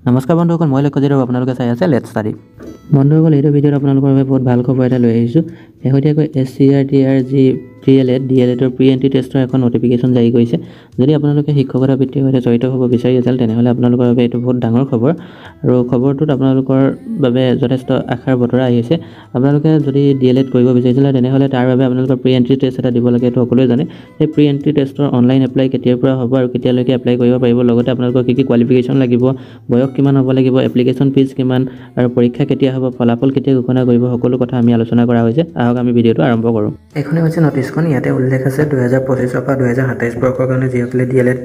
নমস্কাৰ বন্ধুসকল, মই লক্ষ্যজিৎ আৰু আপোনালোকে চাই আছে লেটছ ষ্টাডি। বন্ধুসকল, এইটো ভিডিঅ'ত আপোনালোকৰ বাবে বহুত ভাল খবৰ এটা লৈ আহিছোঁ। শেহতীয়াকৈ SCRTR যি DLEDৰ প্ৰি এণ্ট্ৰি টেষ্টৰ এখন নটিফিকেশ্যন জাৰি কৰিছে। যদি আপোনালোকে শিক্ষকতা বৃত্তিৰ সৈতে জড়িত হ'ব বিচাৰি আছে তেনেহ'লে আপোনালোকৰ বাবে এইটো বহুত ডাঙৰ খবৰ আৰু খবৰটোত আপোনালোকৰ বাবে যথেষ্ট আশাৰ বতৰা আহিছে। আপোনালোকে যদি DLED কৰিব বিচাৰিছিলে তেনেহ'লে তাৰ বাবে আপোনালোকৰ প্ৰি এণ্ট্ৰি টেষ্ট এটা দিব লাগে, এইটো সকলোৱে জানে। সেই প্ৰি এণ্ট্ৰি টেষ্টৰ অনলাইন এপ্লাই কেতিয়াৰ পৰা হ'ব আৰু কেতিয়ালৈকে এপ্লাই কৰিব পাৰিব, লগতে আপোনালোকৰ কি কোৱালিফিকেশ্যন লাগিব, বয়স কিমান হ'ব লাগিব, এপ্লিকেশ্যন ফিজ কিমান আৰু পৰীক্ষা কেতিয়া হ'ব, ফলাফল কেতিয়া ঘোষণা কৰিব, সকলো কথা আমি আলোচনা কৰা হৈছে। আহক আমি ভিডিঅ'টো আৰম্ভ কৰোঁ। এইখনেই হৈছে নটিছখন। ইয়াতে উল্লেখ আছে 2025 পৰা 2027 বৰ্ষৰ কাৰণে যিসকলে DLED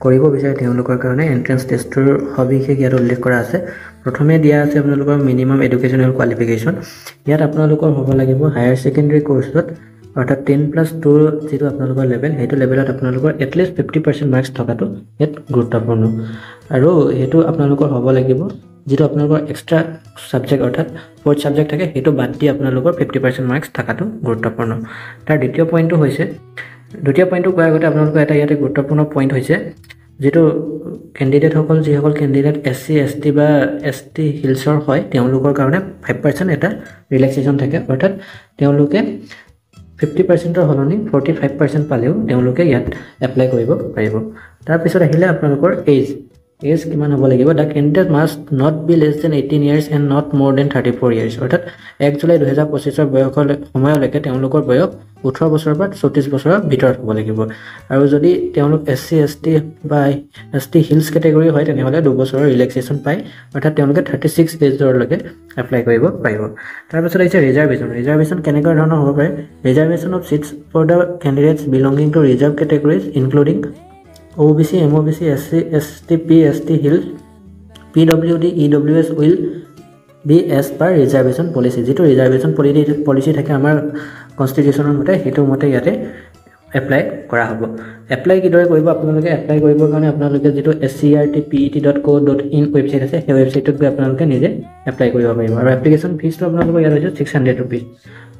কৰিব বিচাৰে তেওঁলোকৰ কাৰণে এণ্ট্ৰেন্স টেষ্টৰ সবিশেষ ইয়াত উল্লেখ কৰা আছে। প্ৰথমে দিয়া আছে আপোনালোকৰ মিনিমাম এডুকেশ্যনেল কোৱালিফিকেশ্যন। ইয়াত আপোনালোকৰ হ'ব লাগিব হায়াৰ ছেকেণ্ডেৰী কৰ্চত, অৰ্থাৎ 10+2 যিটো আপোনালোকৰ লেভেল, সেইটো লেভেলত আপোনালোকৰ এটলিষ্ট 50% মাৰ্কছ থকাটো ইয়াত গুৰুত্বপূৰ্ণ। আৰু সেইটো আপোনালোকৰ হ'ব লাগিব যিটো আপোনালোকৰ এক্সট্ৰা ছাবজেক্ট অৰ্থাৎ ফ'ৰ্থ ছাবজেক্ট থাকে, সেইটো বাদ দি আপোনালোকৰ 50% মাৰ্কছ থকাটো গুৰুত্বপূৰ্ণ। তাৰ দ্বিতীয় পইণ্টটো কোৱাৰ আগতে আপোনালোকৰ এটা ইয়াতে গুৰুত্বপূৰ্ণ পইণ্ট হৈছে যিটো কেণ্ডিডেটসকল যিসকল কেণ্ডিডেট SC ST বা ST হিলছৰ হয় তেওঁলোকৰ কাৰণে 5% এটা ৰিলেক্সেশ্যন থাকে, অৰ্থাৎ তেওঁলোকে 50%ৰ সলনি 45% পালেও তেওঁলোকে ইয়াত এপ্লাই কৰিব পাৰিব। তাৰপিছত আহিলে আপোনালোকৰ এজ কিমান হ'ব লাগিব। The candidate must not be less than 18 years and not more than 34 years, অৰ্থাৎ 1 জুলাই 2025 সময়লৈকে তেওঁলোকৰ বয়স 18 বছৰৰ পৰা 34 বছৰৰ ভিতৰত হ'ব লাগিব। আৰু যদি তেওঁলোক SC ST বা ST হিলছ কেটেগৰী হয় তেনেহ'লে 2 বছৰৰ ৰিলেক্সেশ্যন পায়, অৰ্থাৎ তেওঁলোকে 36 এজৰলৈকে এপ্লাই কৰিব পাৰিব। তাৰপিছত আহিছে ৰিজাৰ্ভেশ্যন কেনেকুৱা ধৰণৰ হ'ব পাৰে। Reservation of seats for the candidates belonging to reserve categories including OBC, MOBC, SC, ST, PST, Hill, PWD, EWS will be as per reservation policy. যিটো ৰিজাৰ্ভেশ্যন পলিচি থাকে আমাৰ কনষ্টিটিউশ্যনৰ মতে, সেইটো মতে ইয়াতে এপ্লাই কৰা হ'ব। এপ্লাই কিদৰে কৰিব আপোনালোকে? এপ্লাই কৰিবৰ কাৰণে আপোনালোকে যিটো scrtpet.co.in ৱেবছাইট আছে সেই ৱেবছাইটত গৈ আপোনালোকে নিজে এপ্লাই কৰিব পাৰিব। আৰু এপ্লিকেশ্যন ফিজটো আপোনালোকৰ ইয়াত হৈছে 600 rupees,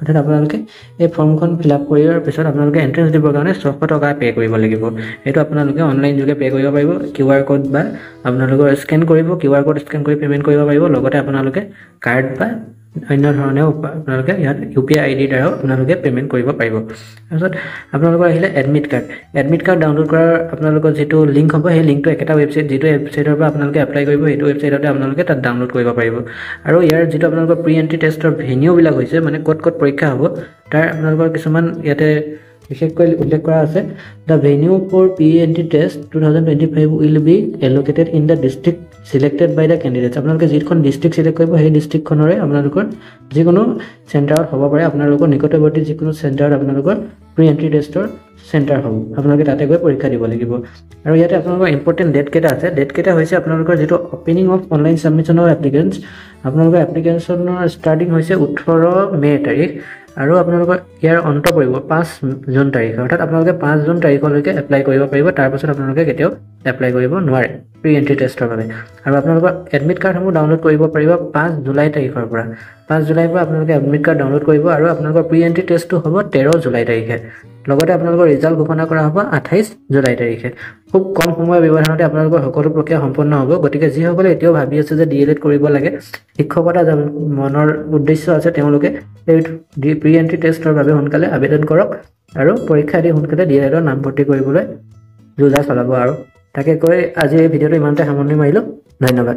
অৰ্থাৎ আপোনালোকে এই ফৰ্মখন ফিল আপ কৰাৰ পিছত আপোনালোকে এণ্ট্ৰেন্স দিবৰ কাৰণে 600 টকা পে' কৰিব লাগিব। সেইটো আপোনালোকে অনলাইন যোগে পে' কৰিব পাৰিব। QR ক'ড বা আপোনালোকৰ স্কেন কৰিব, QR ক'ড স্কেন কৰি পে'মেণ্ট কৰিব পাৰিব। লগতে আপোনালোকে কাৰ্ড বা অন্য ধৰণেও আপোনালোকে ইয়াত UPI ID দ্বাৰাও আপোনালোকে পে'মেণ্ট কৰিব পাৰিব। তাৰপিছত আপোনালোকৰ আহিলে এডমিট কাৰ্ড ডাউনলোড কৰাৰ আপোনালোকৰ যিটো লিংক হ'ব সেই লিংকটো একেটা ৱেবছাইট, যিটো ৱেবছাইটৰ পৰা আপোনালোকে এপ্লাই কৰিব সেইটো ৱেবছাইটতে আপোনালোকে তাত ডাউনলোড কৰিব পাৰিব। আৰু ইয়াৰ যিটো আপোনালোকৰ প্ৰি এণ্ট্ৰি টেষ্টৰ ভেনিউবিলাক হৈছে, মানে ক'ত পৰীক্ষা হ'ব তাৰ আপোনালোকৰ কিছুমান ইয়াতে বিশেষকৈ উল্লেখ কৰা আছে। The venue for pre entry test 2025 will be allocated in the district selected by the candidates. আপোনালোকে যিখন ডিষ্ট্ৰিক্ট চিলেক্ট কৰিব সেই ডিষ্ট্ৰিক্টখনৰে আপোনালোকৰ যিকোনো চেণ্টাৰত হ'ব পাৰে। আপোনালোকৰ নিকটৱৰ্তী যিকোনো চেণ্টাৰত আপোনালোকৰ প্ৰি এণ্ট্ৰি টেষ্টৰ চেণ্টাৰ হ'ব, আপোনালোকে তাতে গৈ পৰীক্ষা দিব লাগিব। আৰু ইয়াতে আপোনালোকৰ ইম্পৰ্টেণ্ট ডেট কেইটা আছে। ডেট কেইটা হৈছে আপোনালোকৰ যিটো opening of online submission of applications, আপোনালোকৰ এপ্লিকেশ্যনৰ ষ্টাৰ্টিং হৈছে 18 মে' তাৰিখ আৰু আপোনালোকৰ ইয়াৰ অন্ত পৰিব 5 জুন তাৰিখ, অৰ্থাৎ আপোনালোকে 5 জুন তাৰিখলৈকে এপ্লাই কৰিব পাৰিব। তাৰপাছত আপোনালোকে কেতিয়াও এপ্লাই কৰিব নোৱাৰে প্ৰি এণ্ট্ৰি টেষ্টৰ বাবে। আৰু আপোনালোকৰ এডমিট কাৰ্ডসমূহ ডাউনলোড কৰিব পাৰিব 5 জুলাই তাৰিখৰ পৰা। 5 জুলাইৰ পৰা আপোনালোকে এডমিট কাৰ্ড ডাউনলোড কৰিব আৰু আপোনালোকৰ প্ৰি এণ্ট্ৰি টেষ্টটো হ'ব 13 জুলাই তাৰিখে। লগতে আপোনালোকৰ ৰিজাল্ট ঘোষণা কৰা হ'ব 28 জুলাই তাৰিখে। খুব কম সময়ৰ ব্যৱধানতে আপোনালোকৰ সকলো প্ৰক্ৰিয়া সম্পন্ন হ'ব। গতিকে যিসকলে এতিয়াও ভাবি আছে যে DLED কৰিব লাগে, শিক্ষকতা মনৰ উদ্দেশ্য আছে, তেওঁলোকে এই প্ৰি এণ্ট্ৰি টেষ্টৰ বাবে সোনকালে আবেদন কৰক আৰু পৰীক্ষা দি সোনকালে DLEDৰ নামভৰ্তি কৰিবলৈ যোজা চলাব। আৰু তাকে কৈ আজি এই ভিডিঅ'টো ইমানতে সামৰণি মাৰিলোঁ। ধন্যবাদ।